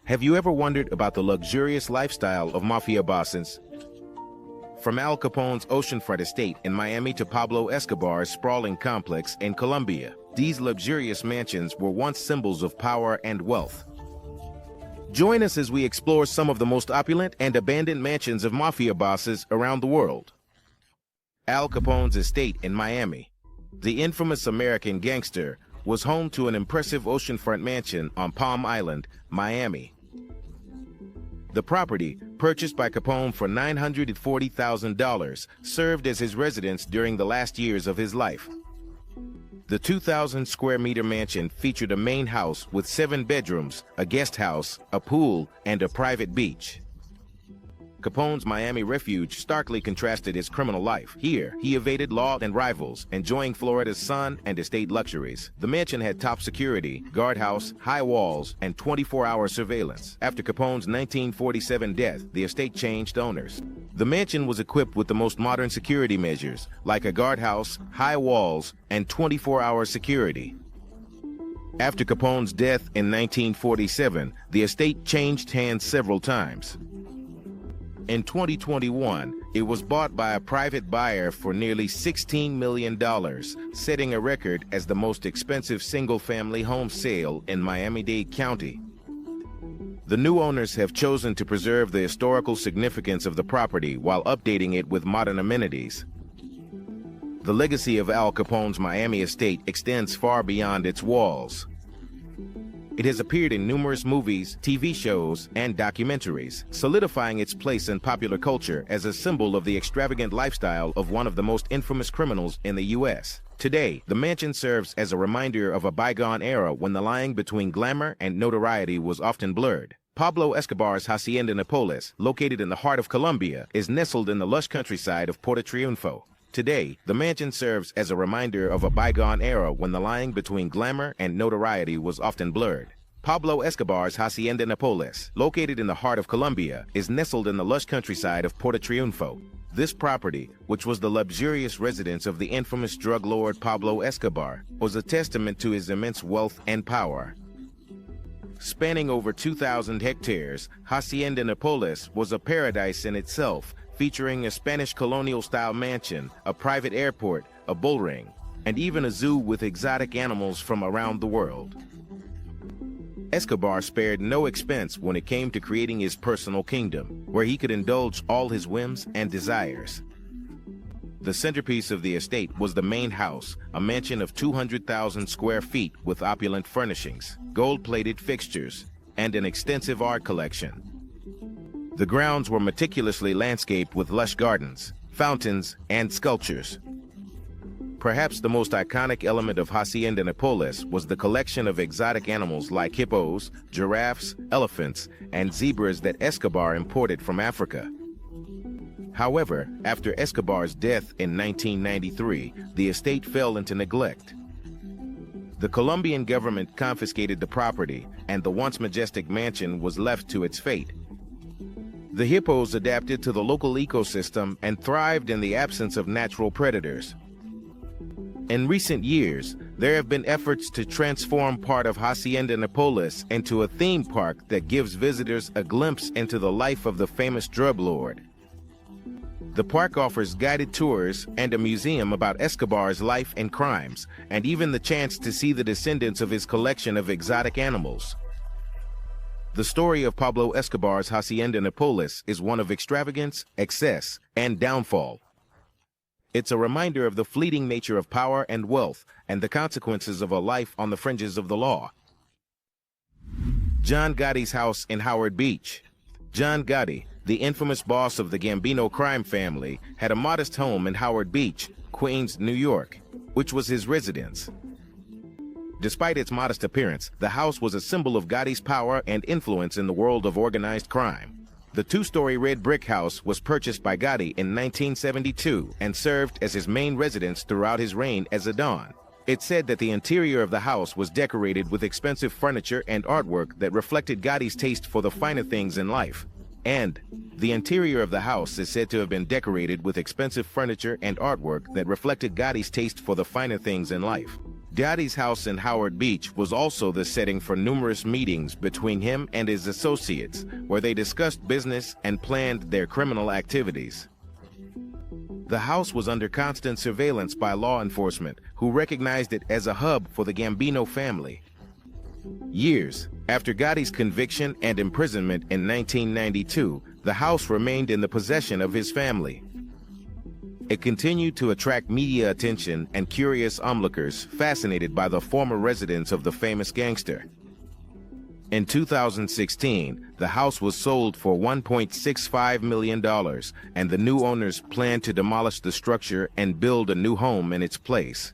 Have you ever wondered about the luxurious lifestyle of mafia bosses? From Al Capone's oceanfront estate in Miami to Pablo Escobar's sprawling complex in Colombia, these luxurious mansions were once symbols of power and wealth. Join us as we explore some of the most opulent and abandoned mansions of mafia bosses around the world. Al Capone's estate in Miami. The infamous American gangster was home to an impressive oceanfront mansion on Palm Island, Miami. The property, purchased by Capone for $940,000, served as his residence during the last years of his life. The 2,000-square-meter mansion featured a main house with 7 bedrooms, a guest house, a pool, and a private beach. Capone's Miami refuge starkly contrasted his criminal life. Here, he evaded law and rivals, enjoying Florida's sun and estate luxuries. The mansion had top security, guardhouse, high walls, and 24-hour surveillance. After Capone's 1947 death, the estate changed owners. The mansion was equipped with the most modern security measures, like a guardhouse, high walls, and 24-hour security. After Capone's death in 1947, the estate changed hands several times. In 2021, it was bought by a private buyer for nearly $16 million, setting a record as the most expensive single-family home sale in Miami-Dade County. The new owners have chosen to preserve the historical significance of the property while updating it with modern amenities. The legacy of Al Capone's Miami estate extends far beyond its walls. It has appeared in numerous movies, TV shows, and documentaries, solidifying its place in popular culture as a symbol of the extravagant lifestyle of one of the most infamous criminals in the U.S. Today, the mansion serves as a reminder of a bygone era when the line between glamour and notoriety was often blurred. Pablo Escobar's Hacienda Napoles, located in the heart of Colombia, is nestled in the lush countryside of Puerto Triunfo. Today, the mansion serves as a reminder of a bygone era when the line between glamour and notoriety was often blurred. Pablo Escobar's Hacienda Napoles, located in the heart of Colombia, is nestled in the lush countryside of Puerto Triunfo. This property, which was the luxurious residence of the infamous drug lord Pablo Escobar, was a testament to his immense wealth and power. Spanning over 2,000 hectares, Hacienda Napoles was a paradise in itself, featuring a Spanish colonial-style mansion, a private airport, a bull ring, and even a zoo with exotic animals from around the world. Escobar spared no expense when it came to creating his personal kingdom, where he could indulge all his whims and desires. The centerpiece of the estate was the main house, a mansion of 200,000 square feet with opulent furnishings, gold-plated fixtures, and an extensive art collection. The grounds were meticulously landscaped with lush gardens, fountains, and sculptures. Perhaps the most iconic element of Hacienda Napoles was the collection of exotic animals like hippos, giraffes, elephants, and zebras that Escobar imported from Africa. However, after Escobar's death in 1993, the estate fell into neglect. The Colombian government confiscated the property, and the once majestic mansion was left to its fate. The hippos adapted to the local ecosystem and thrived in the absence of natural predators. In recent years, there have been efforts to transform part of Hacienda Napoles into a theme park that gives visitors a glimpse into the life of the famous drug lord. The park offers guided tours and a museum about Escobar's life and crimes, and even the chance to see the descendants of his collection of exotic animals. The story of Pablo Escobar's Hacienda Napoles is one of extravagance, excess, and downfall. It's a reminder of the fleeting nature of power and wealth and the consequences of a life on the fringes of the law. John Gotti's house in Howard Beach. John Gotti, the infamous boss of the Gambino crime family, had a modest home in Howard Beach, Queens, New York, which was his residence. Despite its modest appearance, the house was a symbol of Gotti's power and influence in the world of organized crime. The 2-story red brick house was purchased by Gotti in 1972 and served as his main residence throughout his reign as a Don. It's said that the interior of the house was decorated with expensive furniture and artwork that reflected Gotti's taste for the finer things in life. And the interior of the house is said to have been decorated with expensive furniture and artwork that reflected Gotti's taste for the finer things in life. Gotti's house in Howard Beach was also the setting for numerous meetings between him and his associates, where they discussed business and planned their criminal activities. The house was under constant surveillance by law enforcement, who recognized it as a hub for the Gambino family. Years after Gotti's conviction and imprisonment in 1992, the house remained in the possession of his family. It continued to attract media attention and curious onlookers fascinated by the former residence of the famous gangster. In 2016, the house was sold for $1.65 million, and the new owners planned to demolish the structure and build a new home in its place.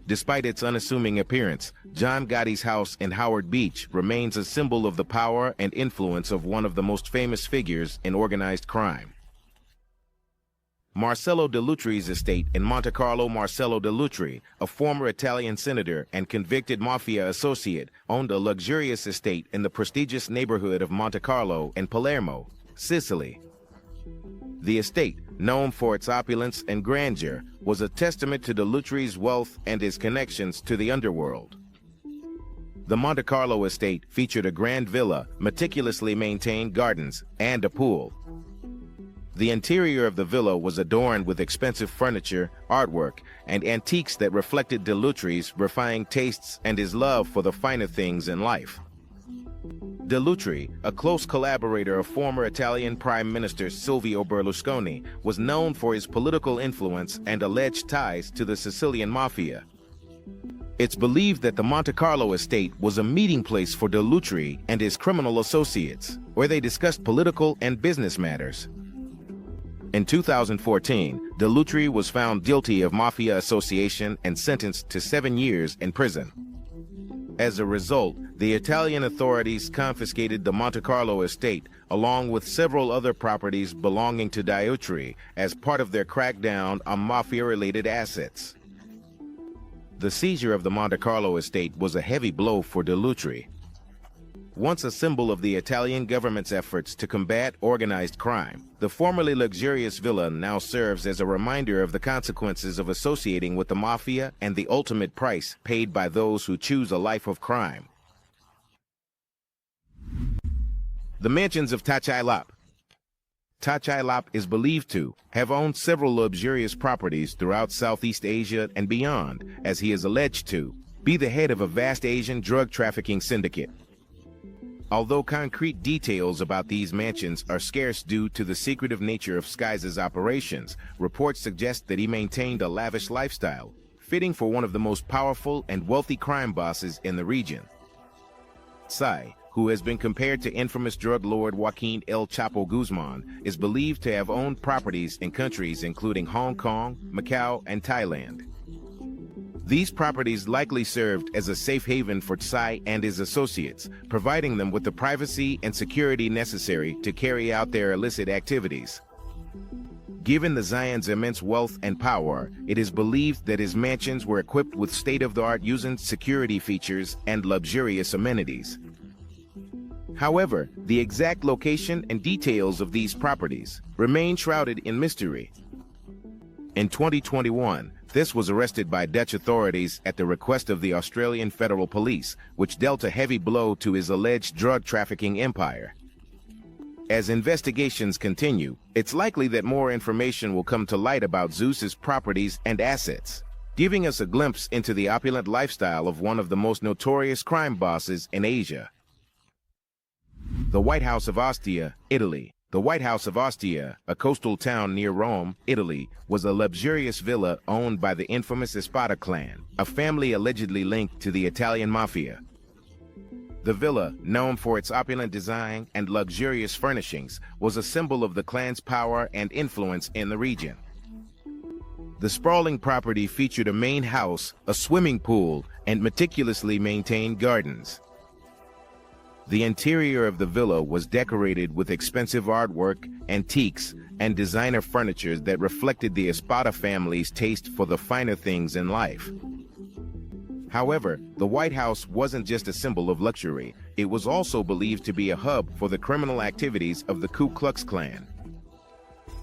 Despite its unassuming appearance, John Gotti's house in Howard Beach remains a symbol of the power and influence of one of the most famous figures in organized crime. Marcello Dellutri's estate in Monte Carlo. Marcello Dellutri, a former Italian senator and convicted mafia associate, owned a luxurious estate in the prestigious neighborhood of Monte Carlo in Palermo, Sicily. The estate, known for its opulence and grandeur, was a testament to Dellutri's wealth and his connections to the underworld. The Monte Carlo estate featured a grand villa, meticulously maintained gardens, and a pool. The interior of the villa was adorned with expensive furniture, artwork, and antiques that reflected Dellutri's refined tastes and his love for the finer things in life. Dellutri, a close collaborator of former Italian Prime Minister Silvio Berlusconi, was known for his political influence and alleged ties to the Sicilian mafia. It's believed that the Monte Carlo estate was a meeting place for Dellutri and his criminal associates, where they discussed political and business matters. In 2014, Dellutri was found guilty of mafia association and sentenced to 7 years in prison. As a result, the Italian authorities confiscated the Monte Carlo estate along with several other properties belonging to Dellutri as part of their crackdown on mafia-related assets. The seizure of the Monte Carlo estate was a heavy blow for Dellutri. Once a symbol of the Italian government's efforts to combat organized crime, the formerly luxurious villa now serves as a reminder of the consequences of associating with the mafia and the ultimate price paid by those who choose a life of crime. The mansions of Tachilap. Tachilap is believed to have owned several luxurious properties throughout Southeast Asia and beyond, as he is alleged to be the head of a vast Asian drug trafficking syndicate. Although concrete details about these mansions are scarce due to the secretive nature of Sky's operations, reports suggest that he maintained a lavish lifestyle, fitting for one of the most powerful and wealthy crime bosses in the region. Sky, who has been compared to infamous drug lord Joaquin El Chapo Guzmán, is believed to have owned properties in countries including Hong Kong, Macau, and Thailand. These properties likely served as a safe haven for Tsai and his associates, providing them with the privacy and security necessary to carry out their illicit activities. Given the Zion's immense wealth and power, it is believed that his mansions were equipped with state-of-the-art using security features and luxurious amenities. However, the exact location and details of these properties remain shrouded in mystery. In 2021, this was arrested by Dutch authorities at the request of the Australian Federal Police, which dealt a heavy blow to his alleged drug trafficking empire. As investigations continue, it's likely that more information will come to light about Zeus's properties and assets, giving us a glimpse into the opulent lifestyle of one of the most notorious crime bosses in Asia. The White House of Ostia, Italy. The White House of Ostia, a coastal town near Rome, Italy, was a luxurious villa owned by the infamous Espada clan, a family allegedly linked to the Italian mafia. The villa, known for its opulent design and luxurious furnishings, was a symbol of the clan's power and influence in the region. The sprawling property featured a main house, a swimming pool, and meticulously maintained gardens. The interior of the villa was decorated with expensive artwork, antiques, and designer furniture that reflected the Espada family's taste for the finer things in life. However, the White House wasn't just a symbol of luxury. It was also believed to be a hub for the criminal activities of the Ku Klux Klan.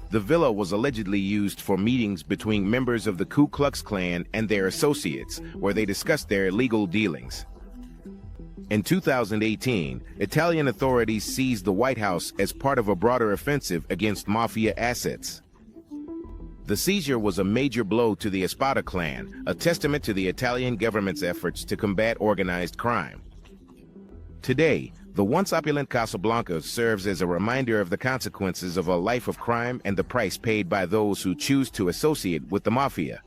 The villa was allegedly used for meetings between members of the Ku Klux Klan and their associates, where they discussed their illegal dealings. In 2018, Italian authorities seized the White House as part of a broader offensive against mafia assets. The seizure was a major blow to the Espada clan, a testament to the Italian government's efforts to combat organized crime. Today, the once opulent Casablanca serves as a reminder of the consequences of a life of crime and the price paid by those who choose to associate with the mafia.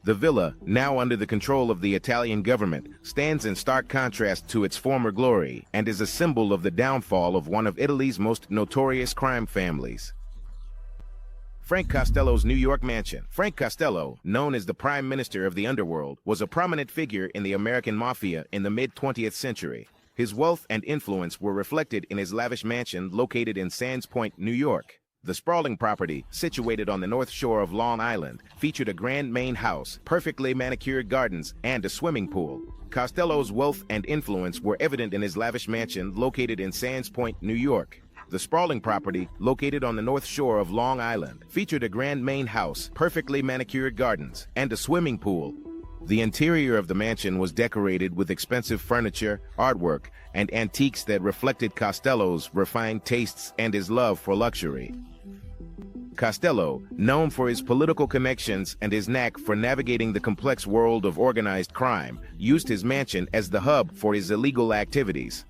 The villa, now under the control of the Italian government, stands in stark contrast to its former glory and is a symbol of the downfall of one of Italy's most notorious crime families. Frank Costello's New York mansion. Frank Costello, known as the Prime Minister of the Underworld, was a prominent figure in the American mafia in the mid-20th century. His wealth and influence were reflected in his lavish mansion located in Sands Point, New York. The sprawling property, situated on the north shore of Long Island, featured a grand main house, perfectly manicured gardens, and a swimming pool. Costello's wealth and influence were evident in his lavish mansion located in Sands Point, New York. The sprawling property, located on the north shore of Long Island, featured a grand main house, perfectly manicured gardens, and a swimming pool. The interior of the mansion was decorated with expensive furniture, artwork, and antiques that reflected Costello's refined tastes and his love for luxury. Costello, known for his political connections and his knack for navigating the complex world of organized crime, used his mansion as the hub for his illegal activities.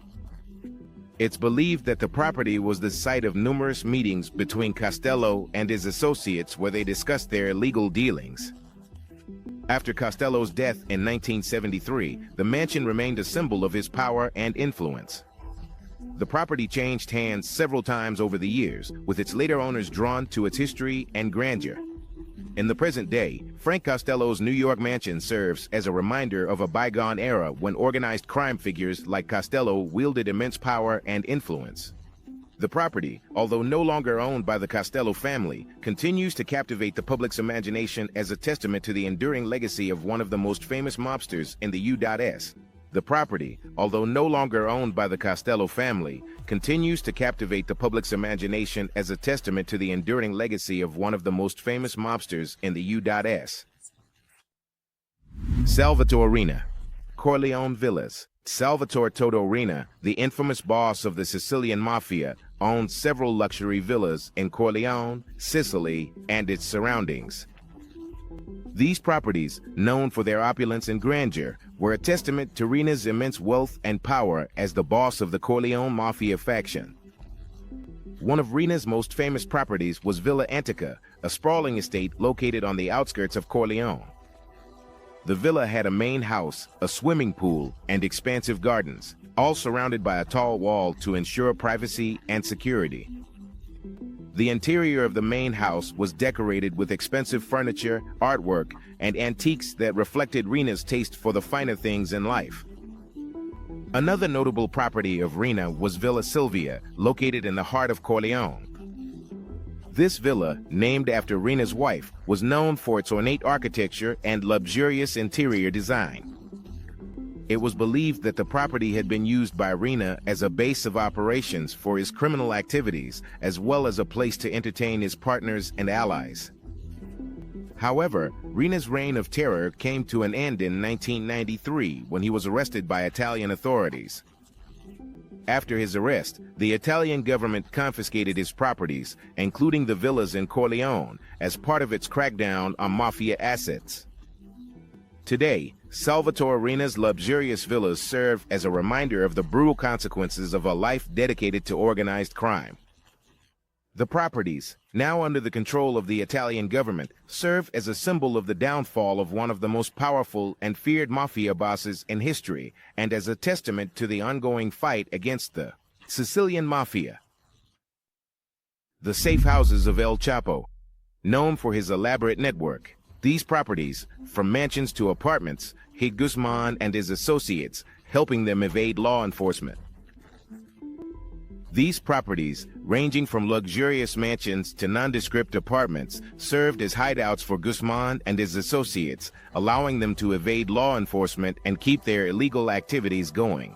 It's believed that the property was the site of numerous meetings between Costello and his associates where they discussed their illegal dealings. After Costello's death in 1973, the mansion remained a symbol of his power and influence. The property changed hands several times over the years, with its later owners drawn to its history and grandeur. In the present day, Frank Costello's New York mansion serves as a reminder of a bygone era when organized crime figures like Costello wielded immense power and influence. The property, although no longer owned by the Costello family, continues to captivate the public's imagination as a testament to the enduring legacy of one of the most famous mobsters in the U.S. The property, although no longer owned by the Costello family, continues to captivate the public's imagination as a testament to the enduring legacy of one of the most famous mobsters in the U.S. Salvatore Riina. Corleone Villas. Salvatore Toto Riina, the infamous boss of the Sicilian Mafia, owned several luxury villas in Corleone, Sicily, and its surroundings. These properties, known for their opulence and grandeur, were a testament to Riina's immense wealth and power as the boss of the Corleone Mafia faction. One of Riina's most famous properties was Villa Antica, a sprawling estate located on the outskirts of Corleone. The villa had a main house, a swimming pool, and expansive gardens, all surrounded by a tall wall to ensure privacy and security. The interior of the main house was decorated with expensive furniture, artwork, and antiques that reflected Riina's taste for the finer things in life. Another notable property of Riina was Villa Silvia, located in the heart of Corleone. This villa, named after Riina's wife, was known for its ornate architecture and luxurious interior design. It was believed that the property had been used by Riina as a base of operations for his criminal activities, as well as a place to entertain his partners and allies. However, Riina's reign of terror came to an end in 1993 when he was arrested by Italian authorities. After his arrest, the Italian government confiscated his properties, including the villas in Corleone, as part of its crackdown on mafia assets. Today, Salvatore Riina's luxurious villas serve as a reminder of the brutal consequences of a life dedicated to organized crime. The properties, now under the control of the Italian government, serve as a symbol of the downfall of one of the most powerful and feared mafia bosses in history, and as a testament to the ongoing fight against the Sicilian Mafia. The safe houses of El Chapo. Known for his elaborate network, these properties, from mansions to apartments, hid Guzmán and his associates, helping them evade law enforcement. These properties, ranging from luxurious mansions to nondescript apartments, served as hideouts for Guzmán and his associates, allowing them to evade law enforcement and keep their illegal activities going.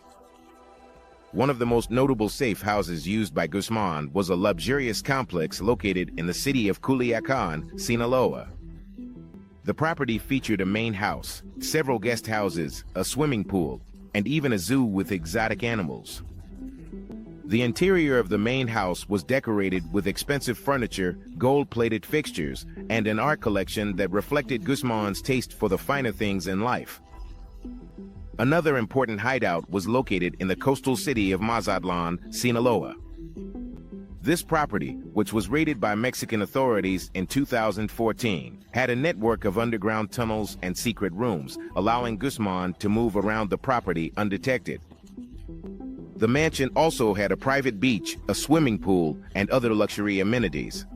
One of the most notable safe houses used by Guzmán was a luxurious complex located in the city of Culiacán, Sinaloa. The property featured a main house, several guest houses, a swimming pool, and even a zoo with exotic animals. The interior of the main house was decorated with expensive furniture, gold-plated fixtures, and an art collection that reflected Guzmán's taste for the finer things in life. Another important hideout was located in the coastal city of Mazatlan, Sinaloa. This property, which was raided by Mexican authorities in 2014, had a network of underground tunnels and secret rooms, allowing Guzmán to move around the property undetected. The mansion also had a private beach, a swimming pool, and other luxury amenities.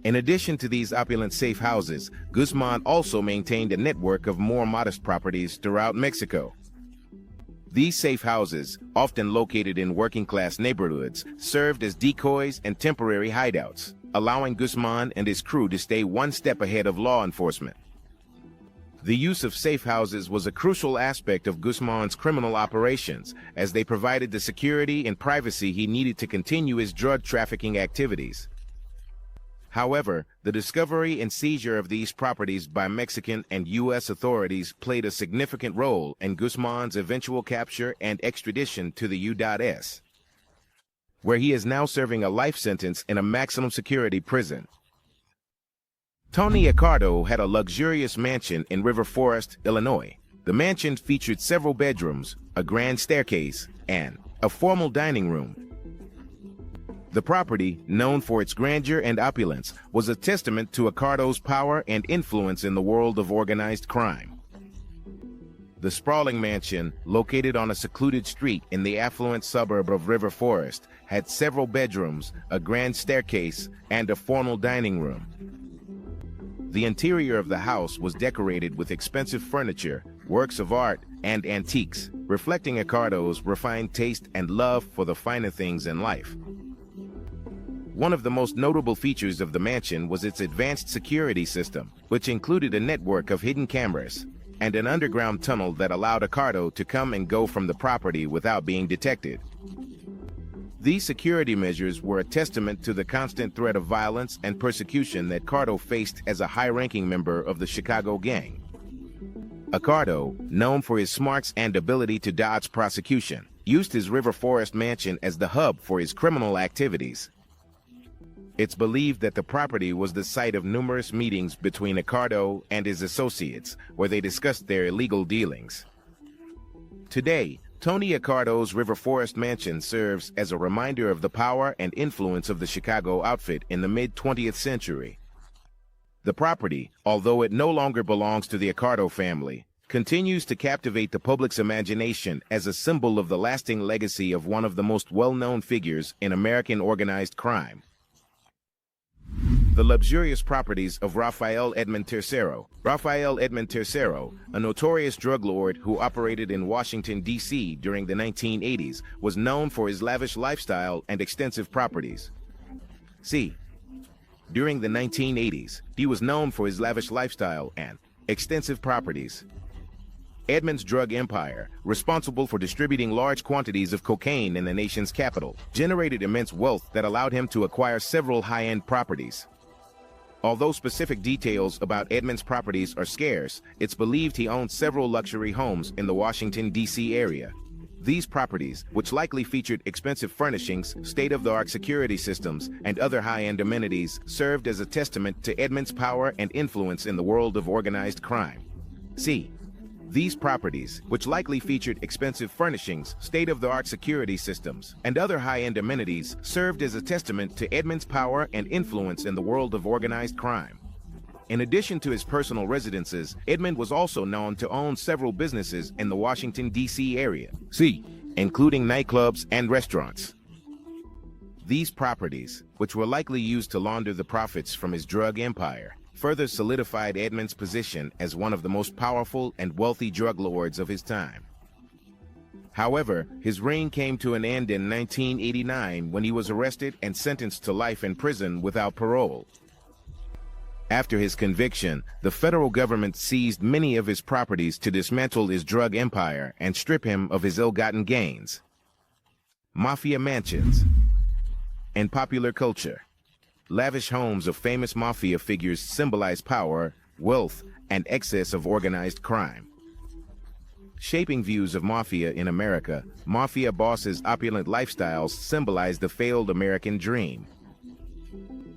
In addition to these opulent safe houses, Guzmán also maintained a network of more modest properties throughout Mexico. These safe houses, often located in working-class neighborhoods, served as decoys and temporary hideouts, allowing Guzmán and his crew to stay one step ahead of law enforcement. The use of safe houses was a crucial aspect of Guzmán's criminal operations, as they provided the security and privacy he needed to continue his drug trafficking activities. However, the discovery and seizure of these properties by Mexican and U.S. authorities played a significant role in Guzmán's eventual capture and extradition to the U.S., where he is now serving a life sentence in a maximum security prison. Tony Accardo had a luxurious mansion in River Forest, Illinois. The mansion featured several bedrooms, a grand staircase, and a formal dining room. The property, known for its grandeur and opulence, was a testament to Accardo's power and influence in the world of organized crime. The sprawling mansion, located on a secluded street in the affluent suburb of River Forest, had several bedrooms, a grand staircase, and a formal dining room. The interior of the house was decorated with expensive furniture, works of art, and antiques, reflecting Accardo's refined taste and love for the finer things in life. One of the most notable features of the mansion was its advanced security system, which included a network of hidden cameras and an underground tunnel that allowed Accardo to come and go from the property without being detected. These security measures were a testament to the constant threat of violence and persecution that Accardo faced as a high-ranking member of the Chicago gang. Accardo, known for his smarts and ability to dodge prosecution, used his River Forest mansion as the hub for his criminal activities. It's believed that the property was the site of numerous meetings between Accardo and his associates, where they discussed their illegal dealings. Today, Tony Accardo's River Forest mansion serves as a reminder of the power and influence of the Chicago outfit in the mid-20th century. The property, although it no longer belongs to the Accardo family, continues to captivate the public's imagination as a symbol of the lasting legacy of one of the most well-known figures in American organized crime. The luxurious properties of Rafael Edmond Tercero. Rafael Edmond Tercero, a notorious drug lord who operated in Washington, D.C. during the 1980s, was known for his lavish lifestyle and extensive properties. During the 1980s, he was known for his lavish lifestyle and extensive properties. Edmond's drug empire, responsible for distributing large quantities of cocaine in the nation's capital, generated immense wealth that allowed him to acquire several high-end properties. Although specific details about Edmond's properties are scarce, it's believed he owned several luxury homes in the Washington, D.C. area. These properties, which likely featured expensive furnishings, state-of-the-art security systems, and other high-end amenities, served as a testament to Edmond's power and influence in the world of organized crime. These properties, which likely featured expensive furnishings, state-of-the-art security systems, and other high-end amenities, served as a testament to Edmond's power and influence in the world of organized crime. In addition to his personal residences, Edmond was also known to own several businesses in the Washington, D.C. area, including nightclubs and restaurants. These properties, which were likely used to launder the profits from his drug empire, further solidified Edmond's position as one of the most powerful and wealthy drug lords of his time. However, his reign came to an end in 1989 when he was arrested and sentenced to life in prison without parole. After his conviction, the federal government seized many of his properties to dismantle his drug empire and strip him of his ill-gotten gains. Mafia mansions. In popular culture, lavish homes of famous mafia figures symbolize power, wealth, and excess of organized crime. Shaping views of mafia in America, mafia bosses' opulent lifestyles symbolize the failed American dream.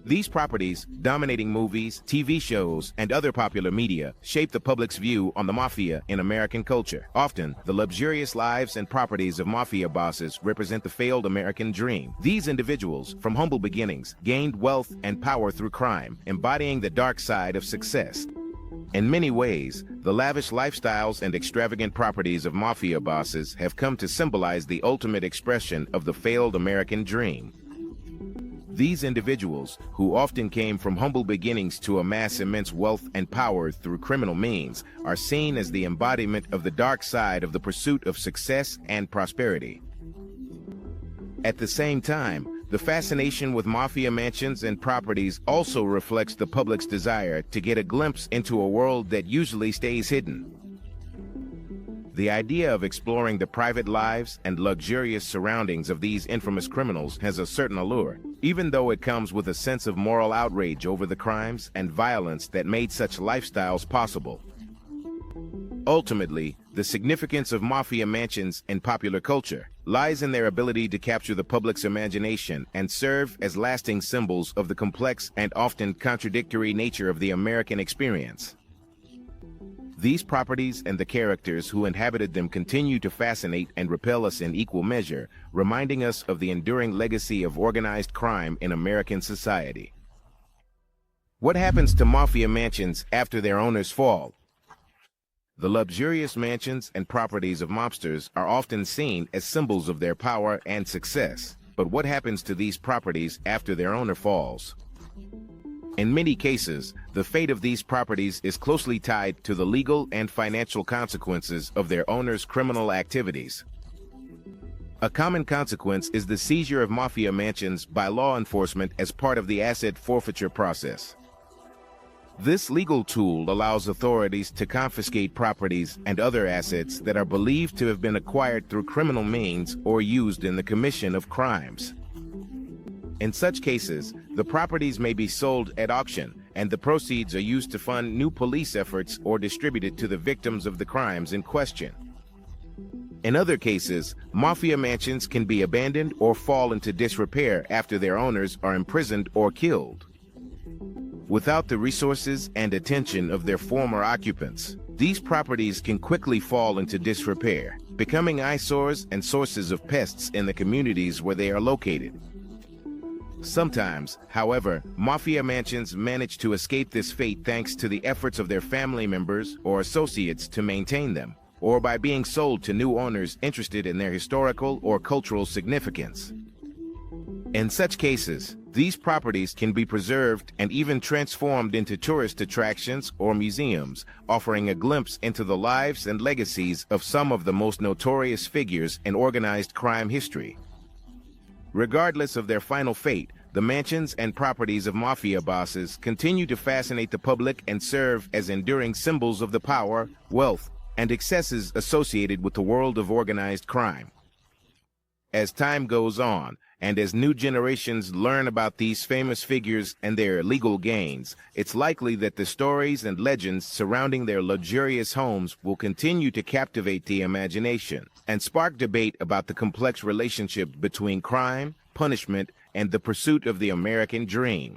These properties, dominating movies, TV shows, and other popular media, shape the public's view on the mafia in American culture. Often, the luxurious lives and properties of mafia bosses represent the failed American dream. These individuals, from humble beginnings, gained wealth and power through crime, embodying the dark side of success. In many ways, the lavish lifestyles and extravagant properties of mafia bosses have come to symbolize the ultimate expression of the failed American dream. These individuals, who often came from humble beginnings to amass immense wealth and power through criminal means, are seen as the embodiment of the dark side of the pursuit of success and prosperity. At the same time, the fascination with mafia mansions and properties also reflects the public's desire to get a glimpse into a world that usually stays hidden. The idea of exploring the private lives and luxurious surroundings of these infamous criminals has a certain allure, even though it comes with a sense of moral outrage over the crimes and violence that made such lifestyles possible. Ultimately, the significance of mafia mansions in popular culture lies in their ability to capture the public's imagination and serve as lasting symbols of the complex and often contradictory nature of the American experience. These properties and the characters who inhabited them continue to fascinate and repel us in equal measure, reminding us of the enduring legacy of organized crime in American society. What happens to mafia mansions after their owners fall? The luxurious mansions and properties of mobsters are often seen as symbols of their power and success. But what happens to these properties after their owner falls? In many cases, the fate of these properties is closely tied to the legal and financial consequences of their owners' criminal activities. A common consequence is the seizure of mafia mansions by law enforcement as part of the asset forfeiture process. This legal tool allows authorities to confiscate properties and other assets that are believed to have been acquired through criminal means or used in the commission of crimes. In such cases, the properties may be sold at auction, and the proceeds are used to fund new police efforts or distributed to the victims of the crimes in question. In other cases, mafia mansions can be abandoned or fall into disrepair after their owners are imprisoned or killed. Without the resources and attention of their former occupants, these properties can quickly fall into disrepair, becoming eyesores and sources of pests in the communities where they are located. Sometimes, however, mafia mansions manage to escape this fate thanks to the efforts of their family members or associates to maintain them, or by being sold to new owners interested in their historical or cultural significance. In such cases, these properties can be preserved and even transformed into tourist attractions or museums, offering a glimpse into the lives and legacies of some of the most notorious figures in organized crime history. Regardless of their final fate, the mansions and properties of mafia bosses continue to fascinate the public and serve as enduring symbols of the power, wealth, and excesses associated with the world of organized crime. As time goes on, and as new generations learn about these famous figures and their illegal gains, it's likely that the stories and legends surrounding their luxurious homes will continue to captivate the imagination and spark debate about the complex relationship between crime, punishment, and the pursuit of the American dream.